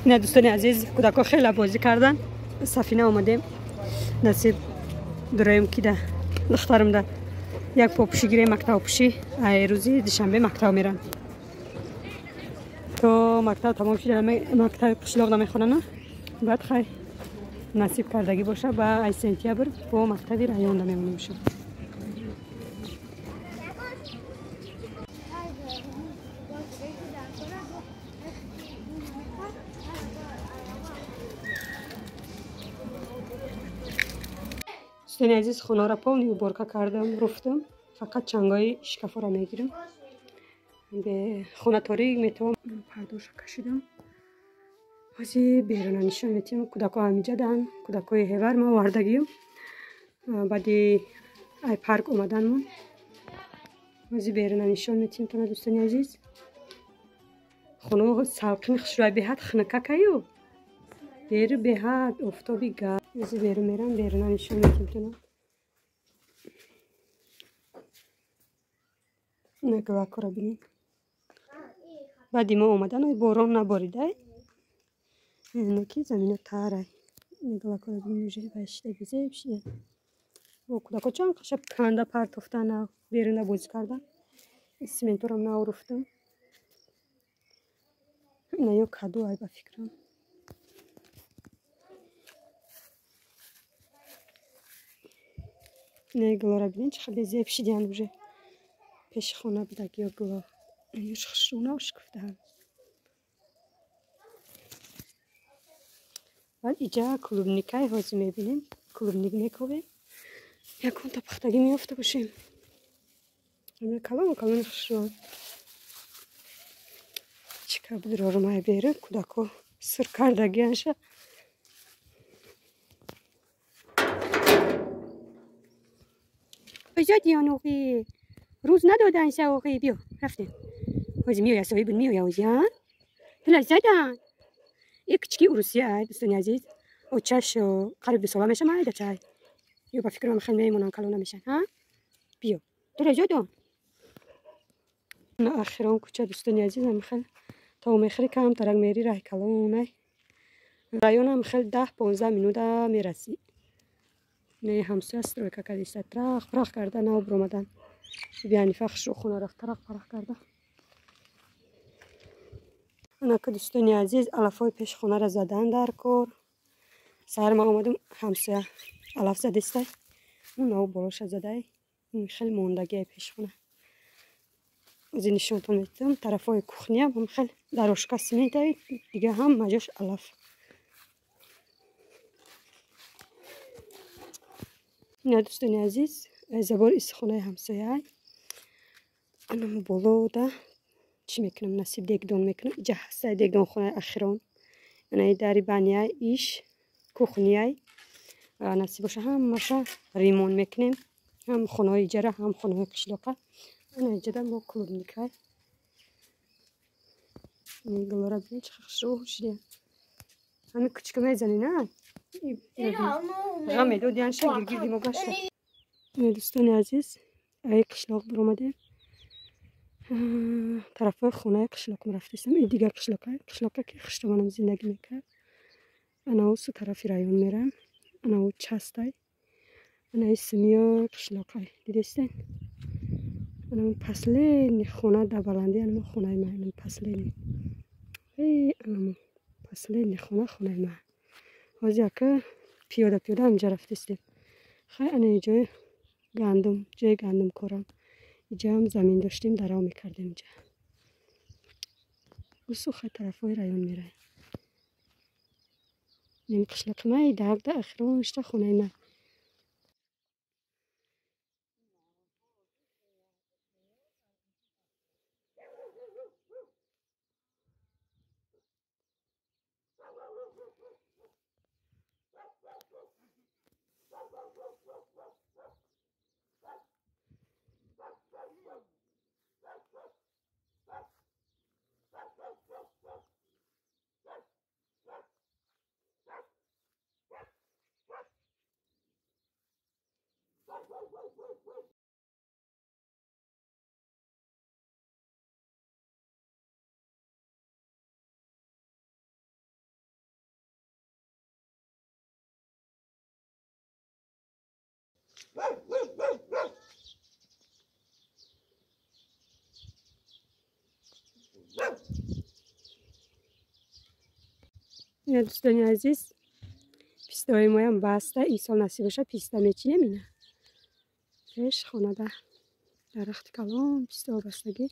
نه دوستان عزیز، کودکان خیلی بازی کردن. سفینه آمدیم. نصیب درایم که ده دخترم ده یک پاپوشی گیره مکتب پوشی. روزی دوشنبه مکتب میرن. تو مکتب تمام شده مکتب قشلاق نمیخونن. بعد خیلی نصیب کردگی باشه با ای سنتیابر با مکتبی رایون میمونیم میشه. دوستان عزیز، خونه را پاونی بارکا کردم رفتم. فقط چنگای شکافا را میگیرم. به خونه تاریک میتونم پرداش کشیدم. واسه بیرون نشون میتونم کودکا همینجا دن. کودکای هیور ما واردگیم. بعدی ای پارک اومدن من. واسه بیرون نشون میتونم تو دوستان عزیز. خونه سالکن خشوع بهت خنکه کیو. بیر بهت افتابی گرد. واسه بیرون نشون میتونم تو. نگاه کرا بینیم. بعدی ما اومدن و باران نباریده. اینکی زمین تاره. نگاه کرا بینیم جای باشته گذشته بشه. و کودکان چند خشب کنده پرت افتادن بیرون بازی کردن. اسمنتورم نورفتم. اینا یک کادو ای با فکرم. نگاه را بینیم چه خیلی زیب شدیان بوده. پیش خونه بدگی یا گلا. یوش خشونه و شکفته هم. بعد اینجا کلوبنیکای هازی میبینیم. کلوبنیک میکوبه. یکون تا پختگی میافته باشیم. همه کلام خشون. چیکار بود رو مای بیره کودکو سر کردگی انشه. کجا دیانوقی روز ندادن ساوقی بیو رفتیم. واسه میو یا صاحب میو یا وجیان. هلا زدن. یک کچکی روسیه دوستان عزیز. او چش قریب به سلامش ما ایده چای. یو با فکر من خیلی میمونن کلونا میشن ها. بیو. درجا دون. نه آخرام کوچه دوستان عزیز هم خیلی تا میخری کم ترک میری راه کلونه. رایون هم خیلی 10-15 مینوت میرسی. نه همسایه است روی که دیست ترخ کرده نه برآمدن. بیانی فخش رو خونه رفت ترخ کرده. انا که دوستان عزیز علفای پیش خونه را زدن در کار. سر ما آمدم همسایه علف زدیسته. اون او بالاش زده. این خیلی موندگی پیش خونه. از این نشونتون میتونم طرفای کخنی هم خیلی دروشکا سمیده دیگه هم مجاش علف. نه دوستان عزیز زبار استخونه همسایه. انا بالا ده چی میکنم نصیب دیگدان میکنم. اینجا هسته دیگدان خونه اخیران. انا داری بانیای ایش کخنیای نصیب باشه هم ماشه ریمون میکنیم. هم خونه ایجاره هم خونه قشلاقه. انا اینجا با کلوب میکرد. نگاه را ببین چه خوشش دیگه. همین کوچیک میزنی نه؟ غمی دو دیانش گرگیدیم و گشته. دوستان عزیز ای قشلاق برآمده. طرف خونه قشلاق رفتیم. این دیگه قشلاقه که خشتمانم زندگی میکرد. анау су тарафи район мерам. Анау частай. Анау симиё қишлоқай. Дидестен? Анау последний хона да баланди, анау хонаи ма, анау последний. Анау последний хонаи ма. Ҳозир ака пиёда ҳамҷа рафтистем. Хай ана ҷои гандум корам. Иҷа ҳам замин доштем, дарав мекардем иҷа. Усу хай тарафҳои район мераем. Нем қишлоқи май да ахирон шта хонаи май. Дӯстони азиз, пистаҳои моям баста. Имсол насиб боша писта мечинем. Ина пеш хонада дарахти калон пистаҳо бастагӣ.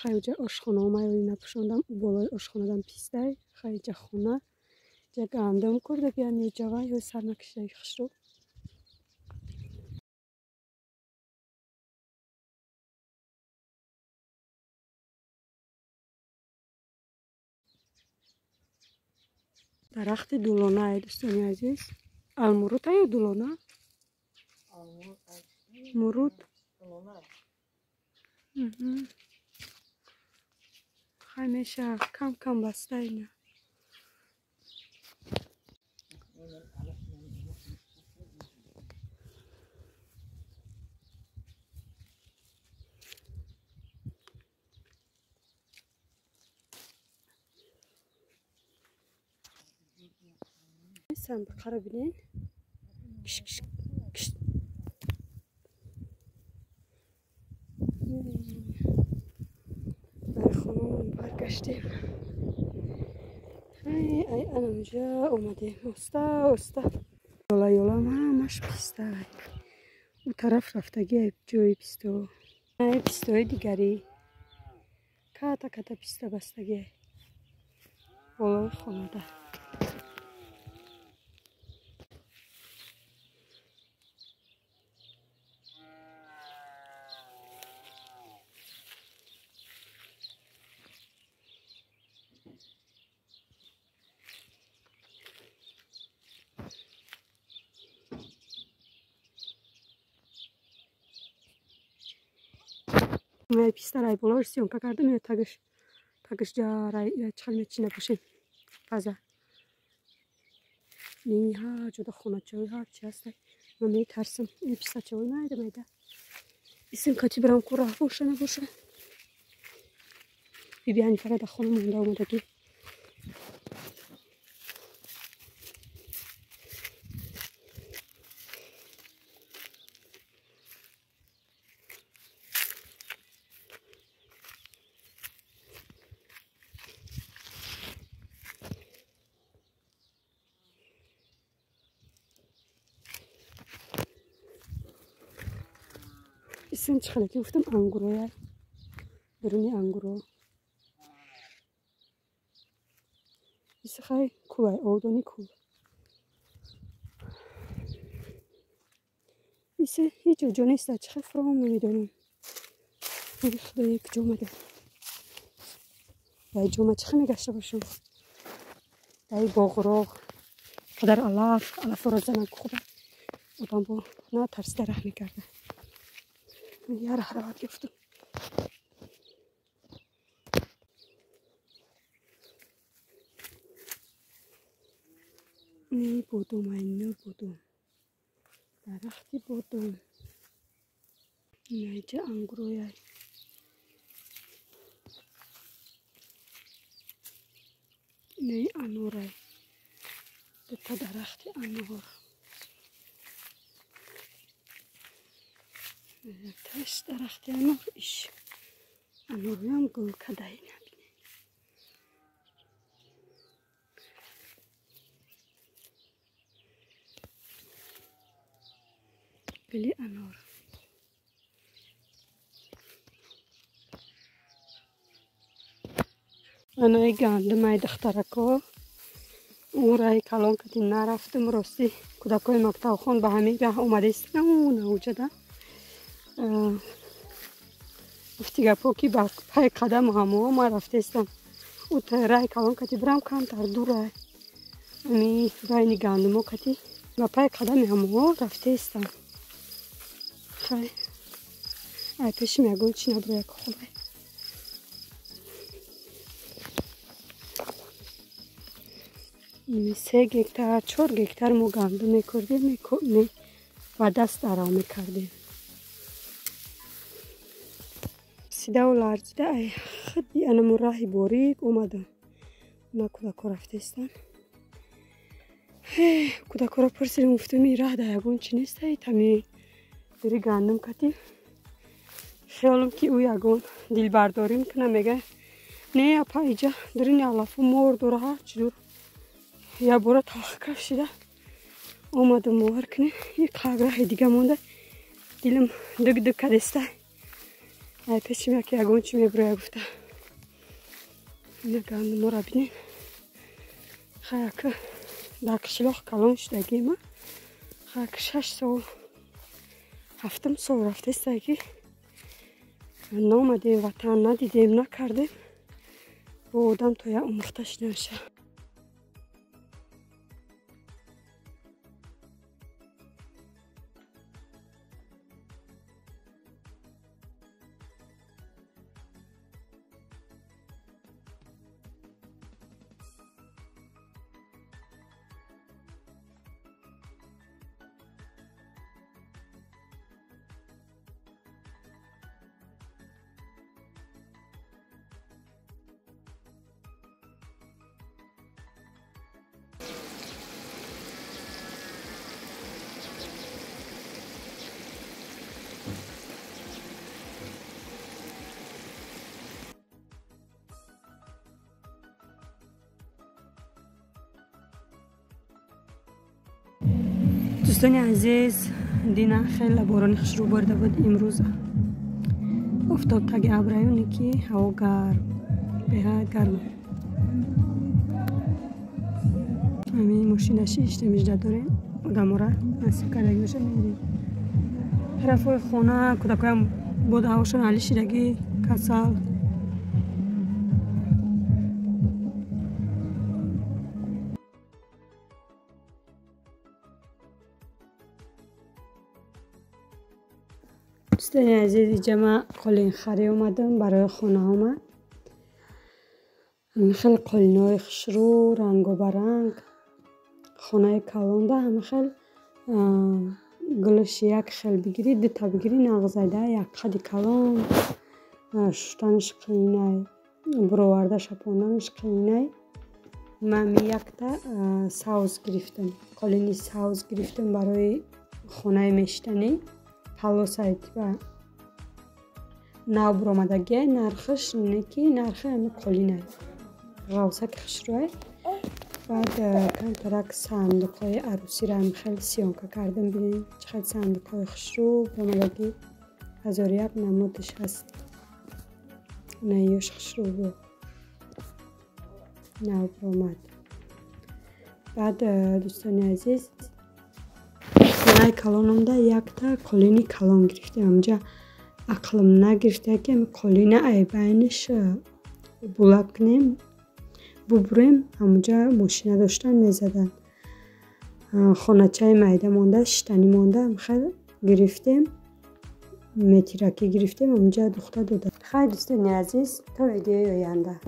Хай уҷа ошхонаҳо майои напӯшондам. Болои ошхонадам пистай. Хай иҷа хона. Иҷа гандум курда биям иҷава ё сар накишидаи хишрӯ. дарахти дулона дӯстони азиз. Алмурута ё дулона? Мурут. Хай меша кам баста ина. Санбақаро бинен. Бар хонамон баргаштем. Ай анамҷа омадем. Оста. Ёла ҳамаш пистай. У тараф рафтаги ҷои писто. Ай пистои дигари. Ката писта бастаги. Болои хонада. Май писта рай болор сёнка кардам ё тагиш ҷа рай чихел мечина бошем. Паза. Нини ҳа ҷода хоначаи ҳар чи ҳастай. Ман метарсам. Ин пистачаҳои майда. Исен качи бирам кора боша набоша. Бибиани фақат да хона монда омадагӣ. Исен чихелаки гуфтам ангуроя. Бируни ангуро. Исе хай кулай овдони кул. Исе ҳеҷ ҷо нест чихел фуром намедонам. Худоя куҷо омадем. Дай ҷома чихел мегашта бошам. Дай боғроғ. қадар алафоро занам ки худа. Одам бо на тарсида раҳ мекарда. Яра ҳарават гирифтам. Не бодом айно бодом. Дарахти бодом. Найҷа ангурояй. Не анорай. تا درخت انار تاش درخت انار ایش اناری هم گل کدایی نبینه گلی انار انای گندم های دخترکا اون رای کلان کتی نرفتم راستی کودکای مکتب خون به همین راه اومده است اون اوجده گفتی گپا که با پای قدم همه ما رفته استم او تا رای کلان کتی برم کم تر دور رای امی رای گندم کتی با پای قدم همه رفته استم خیلی ای پیش میگون چی نبره یک خوبه این 3 گکتر 4 گکتر ما گندم میکردیم و دست درام میکردیم سیده و لرزیده ای خیلی انمو راهی باریک اومدم اونا کودکا رفته استن کودکا را پرسیدم گفتم این راه در یگون چی نیست ای تمی داری گندم کتی خیالم که او یگون دل برداری میکنه میگه نه اپا ایجا داری علافو مرد و راه چی دور یا برا تلخ کشیده اومدم مور کنه یک قبره دیگه مونده دلم دگ دگ کدسته ای پیشم یکی یگون چی میبره گفته اینه گندم رو بینین خیلی که در کشلاخ کلان شدگی ما خیلی که 6 سال 7 سال رفته استگی نامدیم وطن ندیدیم نکردیم و آدم تا یک امختش نشه دوستان عزیز دینا خیلی باران خوش رو برده بود امروز افتاد تگ ابریونی که هوا گرم بهت گرم همین ماشینشی اشتمیجده داریم آدم را نصیب کردگی بشه میریم طرف خونه کودکای هم بود هواشون علی شیرگی کسل دوستان عزیز اینجا من قالین خری اومدم برای خونه آمد خیلی قالین های خوشرو رنگ و برنگ خونه کلانده همه خیلی گلش یک خیلی بگیری دوتا بگیری نغزیده یک قدی کلان شستنش قینه برآورده شپاندنش قینه من یک تا ساوز گرفتم قالینی ساوز گرفتم برای خونه میشتنی پلوسایت و نو برآمدگی نرخش نکی نرخ همه قالینه غوصه که خشروه بعد کم ترک صندوق های عروسی را هم خیلی سیانکه کردم بینیم چقدر صندوق های خشرو برآمدگی 1001 نمودش هست نیوش خشرو بود نو برآمد بعد دوستان عزیز خونه کلانم ده یک تا قالینی کلان گرفته همجا عقلم نگرفته که قالینه ای بینش بلک کنیم ببریم همونجا ماشینه داشتن میزدن خونه چای میده مانده شتنی مانده هم خیلی گرفتیم مترکی گرفتیم همونجا دختر داده خیلی دوستان عزیز تا ویدیوی آینده